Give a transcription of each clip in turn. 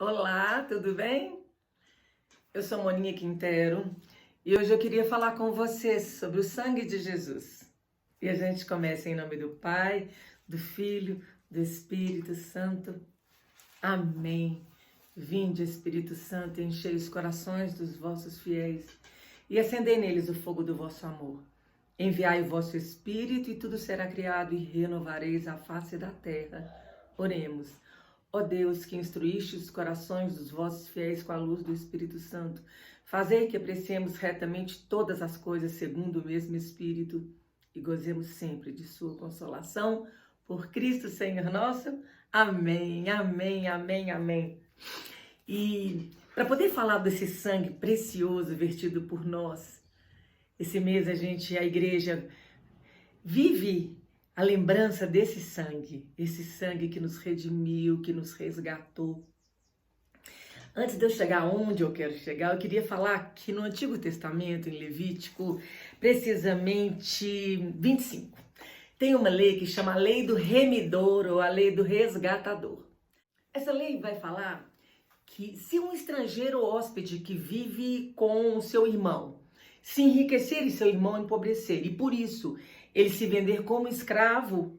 Olá, tudo bem? Eu sou Moninha Quintero e hoje eu queria falar com vocês sobre o sangue de Jesus. E a gente começa em nome do Pai, do Filho, do Espírito Santo. Amém. Vinde, Espírito Santo, enchei os corações dos vossos fiéis e acendei neles o fogo do vosso amor. Enviai o vosso Espírito e tudo será criado e renovareis a face da terra. Oremos. Ó Deus, que instruíste os corações dos vossos fiéis com a luz do Espírito Santo, fazei que apreciemos retamente todas as coisas segundo o mesmo Espírito e gozemos sempre de sua consolação. Por Cristo Senhor nosso. Amém, amém, amém, amém. E para poder falar desse sangue precioso vertido por nós, esse mês a igreja vive a lembrança desse sangue, esse sangue que nos redimiu, que nos resgatou. Antes de eu chegar onde eu quero chegar, eu queria falar que no Antigo Testamento, em Levítico, precisamente 25, tem uma lei que chama a lei do remidor ou a lei do resgatador. Essa lei vai falar que se um estrangeiro hóspede que vive com o seu irmão se enriquecer e seu irmão empobrecer, e por isso ele se vender como escravo,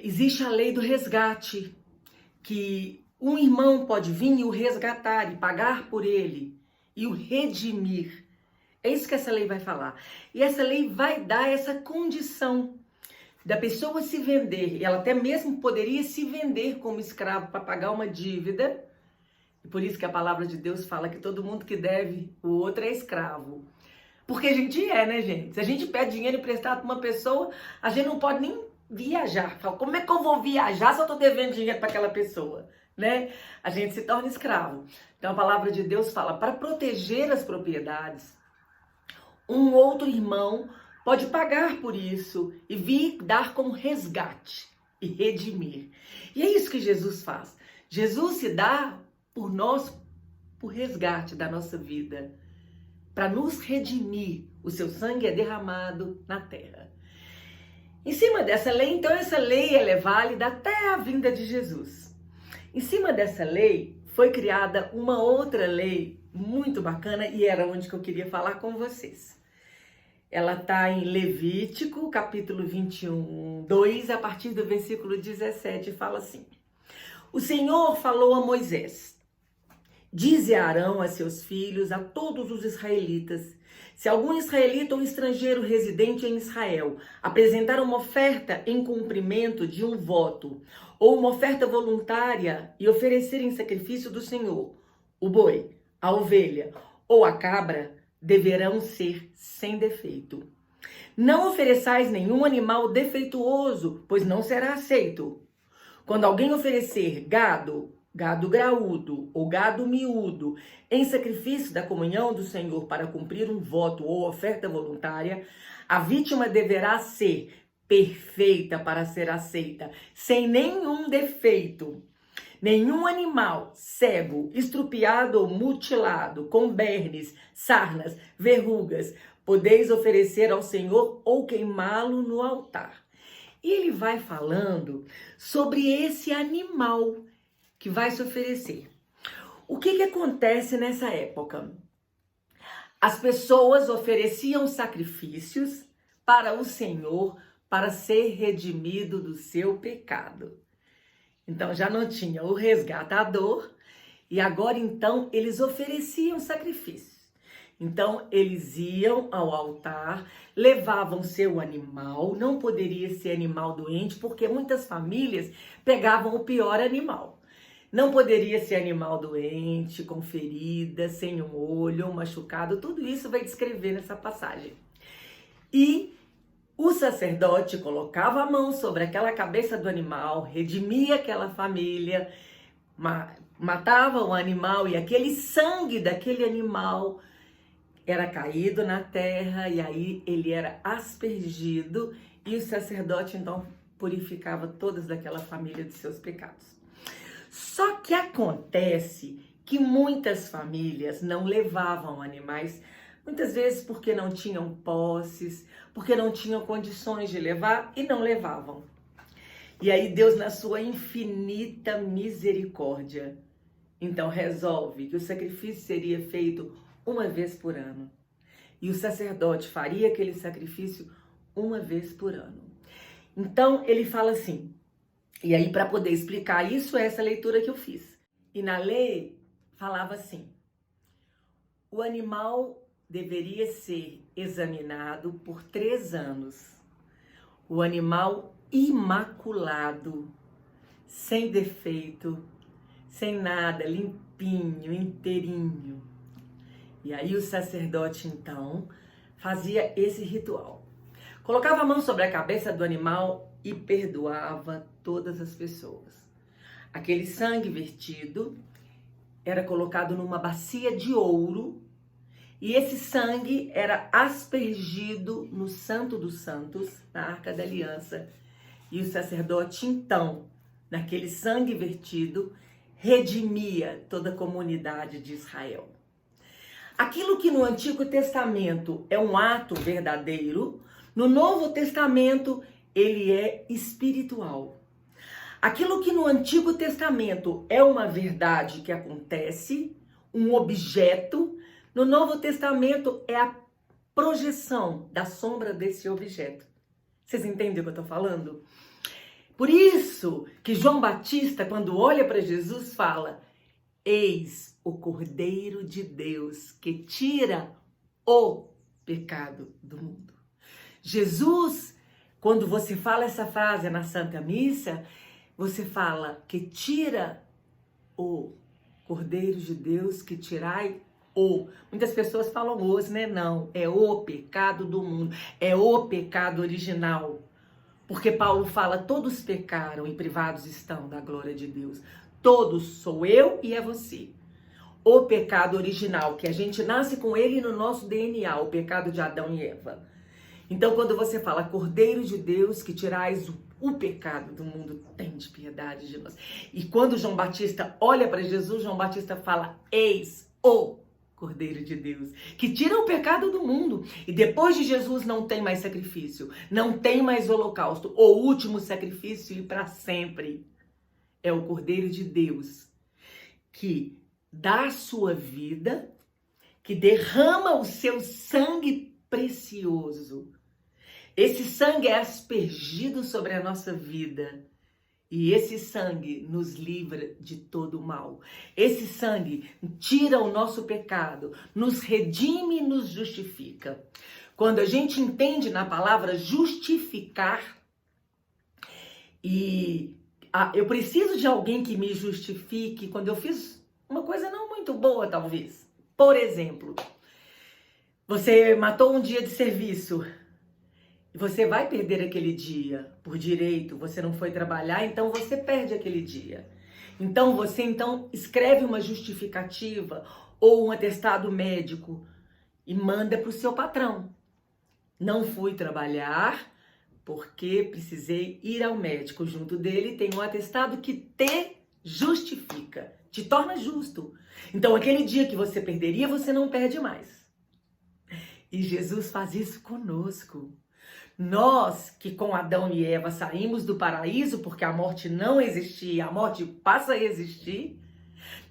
existe a lei do resgate, que um irmão pode vir e o resgatar e pagar por ele e o redimir. É isso que essa lei vai falar. E essa lei vai dar essa condição da pessoa se vender, e ela até mesmo poderia se vender como escravo para pagar uma dívida. E por isso que a palavra de Deus fala que todo mundo que deve o outro é escravo. Porque a gente né, gente? Se a gente pede dinheiro emprestado para uma pessoa, a gente não pode nem viajar. Fala, como é que eu vou viajar se eu estou devendo dinheiro para aquela pessoa? Né? A gente se torna escravo. Então a palavra de Deus fala, para proteger as propriedades, um outro irmão pode pagar por isso e vir dar como resgate e redimir. E é isso que Jesus faz. Jesus se dá por nós, por resgate da nossa vida, para nos redimir. O seu sangue é derramado na terra. Em cima dessa lei, então essa lei ela é válida até a vinda de Jesus. Em cima dessa lei foi criada uma outra lei muito bacana e era onde que eu queria falar com vocês. Ela está em Levítico, capítulo 21, 2, a partir do versículo 17, fala assim: O Senhor falou a Moisés: Dize a Arão, a seus filhos, a todos os israelitas: se algum israelita ou estrangeiro residente em Israel apresentar uma oferta em cumprimento de um voto ou uma oferta voluntária e oferecer em sacrifício do Senhor o boi, a ovelha ou a cabra, deverão ser sem defeito. Não ofereçais nenhum animal defeituoso, pois não será aceito. Quando alguém oferecer gado graúdo ou gado miúdo em sacrifício da comunhão do Senhor para cumprir um voto ou oferta voluntária, a vítima deverá ser perfeita para ser aceita, sem nenhum defeito. Nenhum animal cego, estrupiado ou mutilado, com bernes, sarnas, verrugas, podeis oferecer ao Senhor ou queimá-lo no altar. E ele vai falando sobre esse animal que vai se oferecer. O que acontece nessa época? As pessoas ofereciam sacrifícios para o Senhor para ser redimido do seu pecado. Então já não tinha o resgatador e agora então eles ofereciam sacrifícios. Então eles iam ao altar, levavam seu animal, não poderia ser animal doente porque muitas famílias pegavam o pior animal. Não poderia ser animal doente, com ferida, sem um olho, machucado, tudo isso vai descrever nessa passagem. E o sacerdote colocava a mão sobre aquela cabeça do animal, redimia aquela família, matava o animal e aquele sangue daquele animal era caído na terra e aí ele era aspergido e o sacerdote então purificava todas daquela família de seus pecados. Só que acontece que muitas famílias não levavam animais, muitas vezes porque não tinham posses, porque não tinham condições de levar e não levavam. E aí Deus, na sua infinita misericórdia, então resolve que o sacrifício seria feito uma vez por ano. E o sacerdote faria aquele sacrifício uma vez por ano. Então ele fala assim, e aí para poder explicar isso, é essa leitura que eu fiz. E na lei falava assim, o animal deveria ser examinado por 3 anos. O animal imaculado, sem defeito, sem nada, limpinho, inteirinho. E aí o sacerdote, então, fazia esse ritual. Colocava a mão sobre a cabeça do animal e perdoava todas as pessoas. Aquele sangue vertido era colocado numa bacia de ouro e esse sangue era aspergido no Santo dos Santos, na Arca da Aliança. E o sacerdote, então, naquele sangue vertido, redimia toda a comunidade de Israel. Aquilo que no Antigo Testamento é um ato verdadeiro, no Novo Testamento ele é espiritual. Aquilo que no Antigo Testamento é uma verdade que acontece, um objeto, no Novo Testamento é a projeção da sombra desse objeto. Vocês entendem o que eu estou falando? Por isso que João Batista, quando olha para Jesus, fala: eis o Cordeiro de Deus que tira o pecado do mundo. Jesus, quando você fala essa frase na Santa Missa, você fala que tira o Cordeiro de Deus que tirai o. Muitas pessoas falam os, né? Não, é o pecado do mundo, é o pecado original. Porque Paulo fala, todos pecaram e privados estão da glória de Deus. Todos, sou eu e é você. O pecado original, que a gente nasce com ele no nosso DNA, o pecado de Adão e Eva. Então, quando você fala, Cordeiro de Deus, que tirais o pecado do mundo, tem de piedade de nós. E quando João Batista olha para Jesus, João Batista fala, eis o Cordeiro de Deus, que tira o pecado do mundo. E depois de Jesus não tem mais sacrifício, não tem mais holocausto. O último sacrifício e para sempre é o Cordeiro de Deus, que dá a sua vida, que derrama o seu sangue precioso. Esse sangue é aspergido sobre a nossa vida. E esse sangue nos livra de todo o mal. Esse sangue tira o nosso pecado, nos redime e nos justifica. Quando a gente entende na palavra justificar, eu preciso de alguém que me justifique quando eu fiz uma coisa não muito boa, talvez. Por exemplo, você matou um dia de serviço. Você vai perder aquele dia por direito, você não foi trabalhar, então você perde aquele dia. Então você escreve uma justificativa ou um atestado médico e manda para o seu patrão. Não fui trabalhar porque precisei ir ao médico. Junto dele tem um atestado que te justifica, te torna justo. Então aquele dia que você perderia, você não perde mais. E Jesus faz isso conosco. Nós que com Adão e Eva saímos do paraíso porque a morte não existia, a morte passa a existir,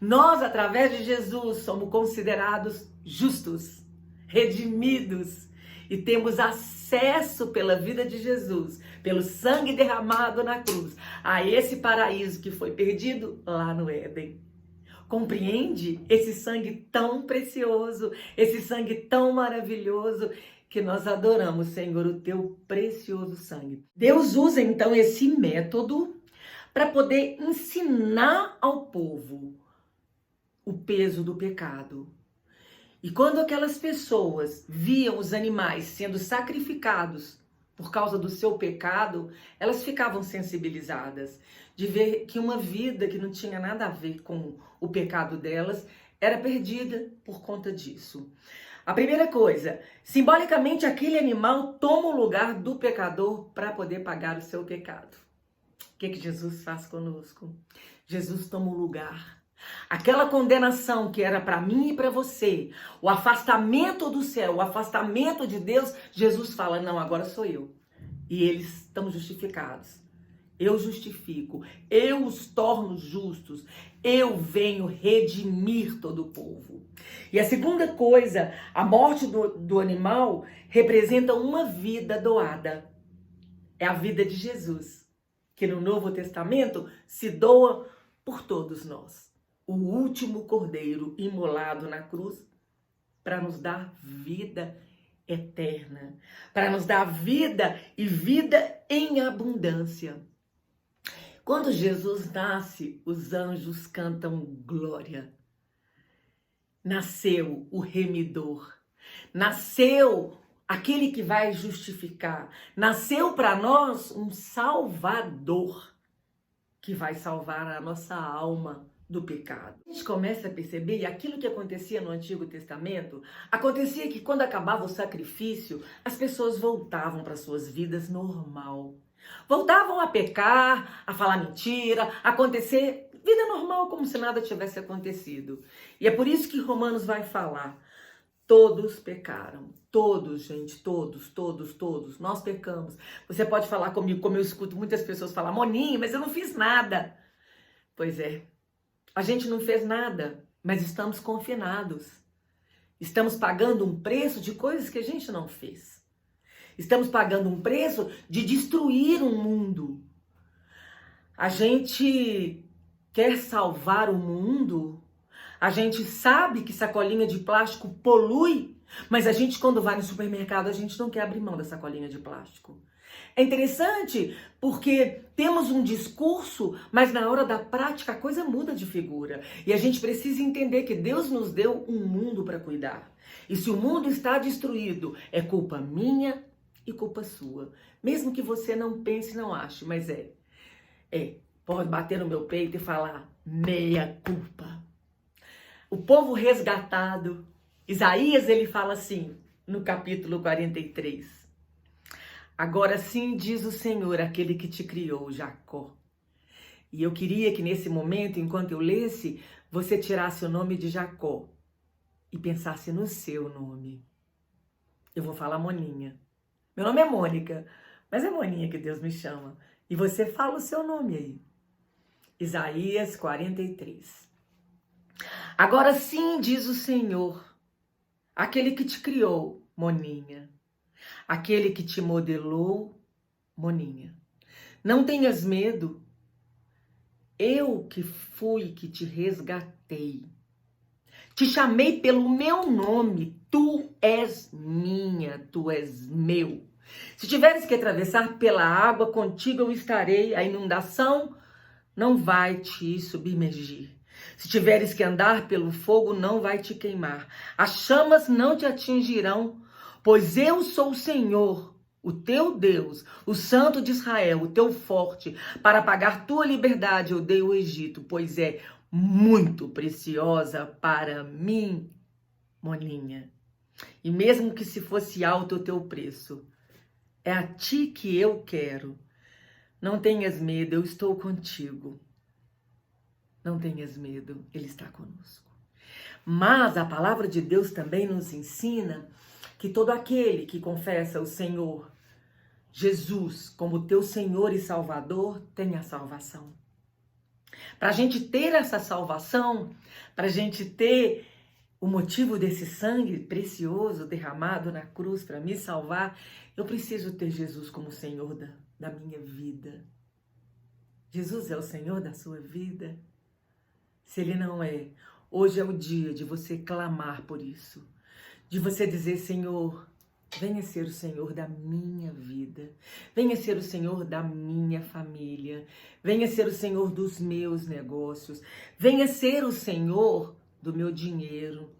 nós através de Jesus somos considerados justos, redimidos e temos acesso pela vida de Jesus, pelo sangue derramado na cruz, a esse paraíso que foi perdido lá no Éden. Compreende esse sangue tão precioso, esse sangue tão maravilhoso que nós adoramos, Senhor, o teu precioso sangue. Deus usa então esse método para poder ensinar ao povo o peso do pecado. E quando aquelas pessoas viam os animais sendo sacrificados por causa do seu pecado, elas ficavam sensibilizadas de ver que uma vida que não tinha nada a ver com o pecado delas era perdida por conta disso. A primeira coisa, simbolicamente aquele animal toma o lugar do pecador para poder pagar o seu pecado. O que Jesus faz conosco? Jesus toma o lugar. Aquela condenação que era para mim e para você, o afastamento do céu, o afastamento de Deus, Jesus fala, não, agora sou eu. E eles estão justificados. eu justifico, eu os torno justos, eu venho redimir todo o povo. E a segunda coisa, a morte do animal representa uma vida doada. É a vida de Jesus, que no Novo Testamento se doa por todos nós. O último cordeiro imolado na cruz para nos dar vida eterna, para nos dar vida e vida em abundância. Quando Jesus nasce, os anjos cantam glória. Nasceu o remidor, nasceu aquele que vai justificar, nasceu para nós um salvador que vai salvar a nossa alma do pecado. A gente começa a perceber aquilo que acontecia no Antigo Testamento, acontecia que quando acabava o sacrifício, as pessoas voltavam para suas vidas normal. Voltavam a pecar, a falar mentira, a acontecer vida normal, como se nada tivesse acontecido. E é por isso que Romanos vai falar, todos pecaram, todos, gente, todos, nós pecamos. Você pode falar comigo, como eu escuto muitas pessoas falar, Moninha, mas eu não fiz nada. Pois é, a gente não fez nada, mas estamos confinados. Estamos pagando um preço de coisas que a gente não fez. Estamos pagando um preço de destruir um mundo. A gente quer salvar o mundo. A gente sabe que sacolinha de plástico polui, mas a gente, quando vai no supermercado, a gente não quer abrir mão da sacolinha de plástico. É interessante porque temos um discurso, mas na hora da prática a coisa muda de figura. E a gente precisa entender que Deus nos deu um mundo para cuidar. E se o mundo está destruído, é culpa minha e culpa sua. Mesmo que você não pense, não ache, mas pode bater no meu peito e falar, meia culpa. O povo resgatado, Isaías, ele fala assim, no capítulo 43. Agora sim diz o Senhor, aquele que te criou, Jacó. E eu queria que nesse momento, enquanto eu lesse, você tirasse o nome de Jacó e pensasse no seu nome. Eu vou falar Moninha. Meu nome é Mônica, mas é Moninha que Deus me chama. E você fala o seu nome aí. Isaías 43. Agora sim diz o Senhor, aquele que te criou, Moninha. Aquele que te modelou, Moninha. Não tenhas medo. Eu que fui que te resgatei. Te chamei pelo meu nome. Tu és minha, tu és meu. Se tiveres que atravessar pela água, contigo eu estarei. A inundação não vai te submergir. Se tiveres que andar pelo fogo, não vai te queimar. As chamas não te atingirão, pois eu sou o Senhor, o teu Deus, o Santo de Israel, o teu forte. Para pagar tua liberdade eu dei o Egito, pois é muito preciosa para mim, Moninha. E mesmo que se fosse alto o teu preço, é a ti que eu quero. Não tenhas medo, eu estou contigo. Não tenhas medo, Ele está conosco. Mas a palavra de Deus também nos ensina que todo aquele que confessa o Senhor Jesus como teu Senhor e Salvador tem a salvação. Para a gente ter essa salvação, para a gente ter o motivo desse sangue precioso derramado na cruz para me salvar, eu preciso ter Jesus como Senhor da minha vida. Jesus é o Senhor da sua vida? Se Ele não é, hoje é o dia de você clamar por isso. De você dizer, Senhor, venha ser o Senhor da minha vida. Venha ser o Senhor da minha família. Venha ser o Senhor dos meus negócios. Venha ser o Senhor do meu dinheiro.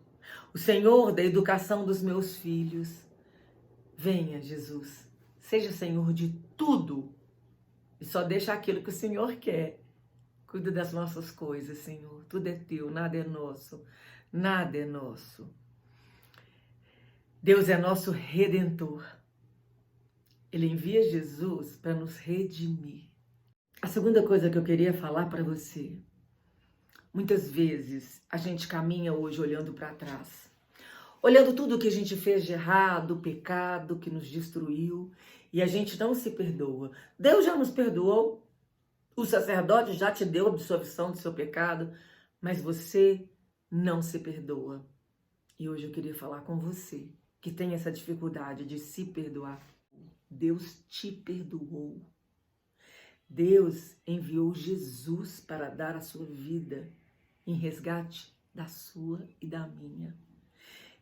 O Senhor da educação dos meus filhos. Venha, Jesus. Seja Senhor de tudo. E só deixa aquilo que o Senhor quer. Cuida das nossas coisas, Senhor. Tudo é teu, nada é nosso. Nada é nosso. Deus é nosso Redentor. Ele envia Jesus para nos redimir. A segunda coisa que eu queria falar para você. Muitas vezes a gente caminha hoje olhando para trás. Olhando tudo que a gente fez de errado, o pecado que nos destruiu. E a gente não se perdoa. Deus já nos perdoou. O sacerdote já te deu absolvição do seu pecado, mas você não se perdoa. E hoje eu queria falar com você que tem essa dificuldade de se perdoar. Deus te perdoou. Deus enviou Jesus para dar a sua vida em resgate da sua e da minha.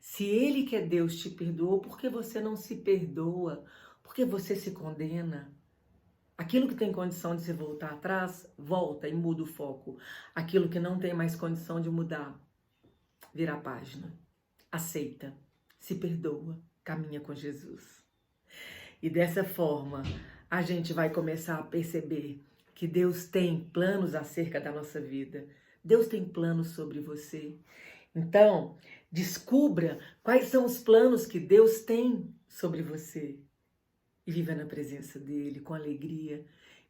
Se Ele, que é Deus, te perdoou, por que você não se perdoa? Por que você se condena? Aquilo que tem condição de se voltar atrás, volta e muda o foco. Aquilo que não tem mais condição de mudar, vira a página. Aceita, se perdoa, caminha com Jesus. E dessa forma, a gente vai começar a perceber que Deus tem planos acerca da nossa vida. Deus tem planos sobre você. Então, descubra quais são os planos que Deus tem sobre você. E viva na presença dele com alegria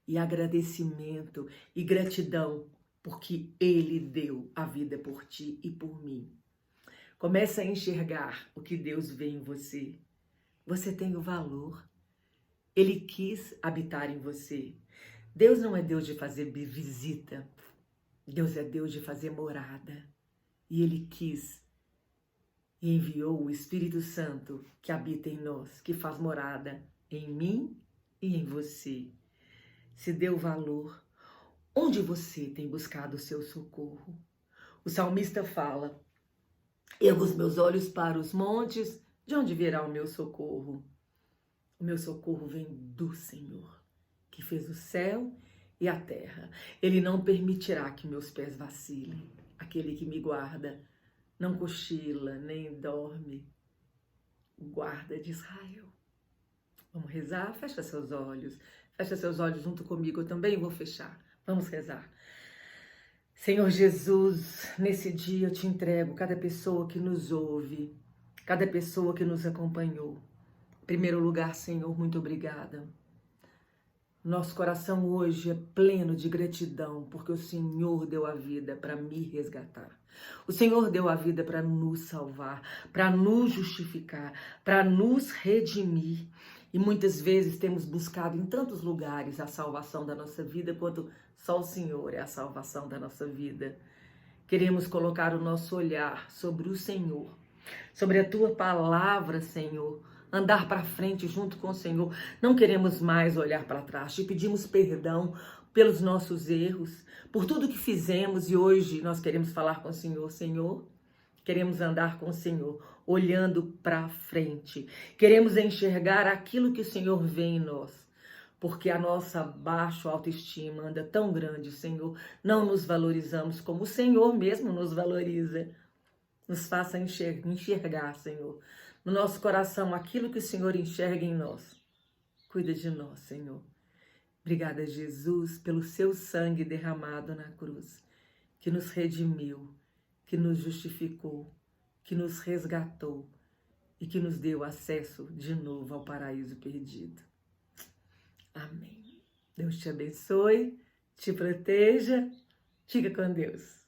e agradecimento e gratidão, porque ele deu a vida por ti e por mim. Comece a enxergar o que Deus vê em você. Você tem o valor. Ele quis habitar em você. Deus não é Deus de fazer visita. Deus é Deus de fazer morada. E ele quis e enviou o Espírito Santo que habita em nós, que faz morada em mim e em você. Se dê o valor. Onde você tem buscado o seu socorro? O salmista fala: ergo os meus olhos para os montes, de onde virá o meu socorro? O meu socorro vem do Senhor, que fez o céu e a terra. Ele não permitirá que meus pés vacilem. Aquele que me guarda não cochila, nem dorme. O guarda de Israel. Vamos rezar? Fecha seus olhos. Fecha seus olhos junto comigo. Eu também vou fechar. Vamos rezar. Senhor Jesus, nesse dia eu te entrego cada pessoa que nos ouve, cada pessoa que nos acompanhou. Em primeiro lugar, Senhor, muito obrigada. Nosso coração hoje é pleno de gratidão, porque o Senhor deu a vida para me resgatar. O Senhor deu a vida para nos salvar, para nos justificar, para nos redimir. E muitas vezes temos buscado em tantos lugares a salvação da nossa vida, quanto só o Senhor é a salvação da nossa vida. Queremos colocar o nosso olhar sobre o Senhor, sobre a Tua palavra, Senhor, andar para frente junto com o Senhor. Não queremos mais olhar para trás. Te pedimos perdão pelos nossos erros, por tudo que fizemos, e hoje nós queremos falar com o Senhor. Senhor, queremos andar com o Senhor, olhando para frente. Queremos enxergar aquilo que o Senhor vê em nós, porque a nossa baixa autoestima anda tão grande, Senhor. Não nos valorizamos como o Senhor mesmo nos valoriza. Nos faça enxergar, Senhor, no nosso coração aquilo que o Senhor enxerga em nós. Cuida de nós, Senhor. Obrigada, Jesus, pelo seu sangue derramado na cruz, que nos redimiu, que nos justificou, que nos resgatou e que nos deu acesso de novo ao paraíso perdido. Amém. Deus te abençoe, te proteja. Fica com Deus.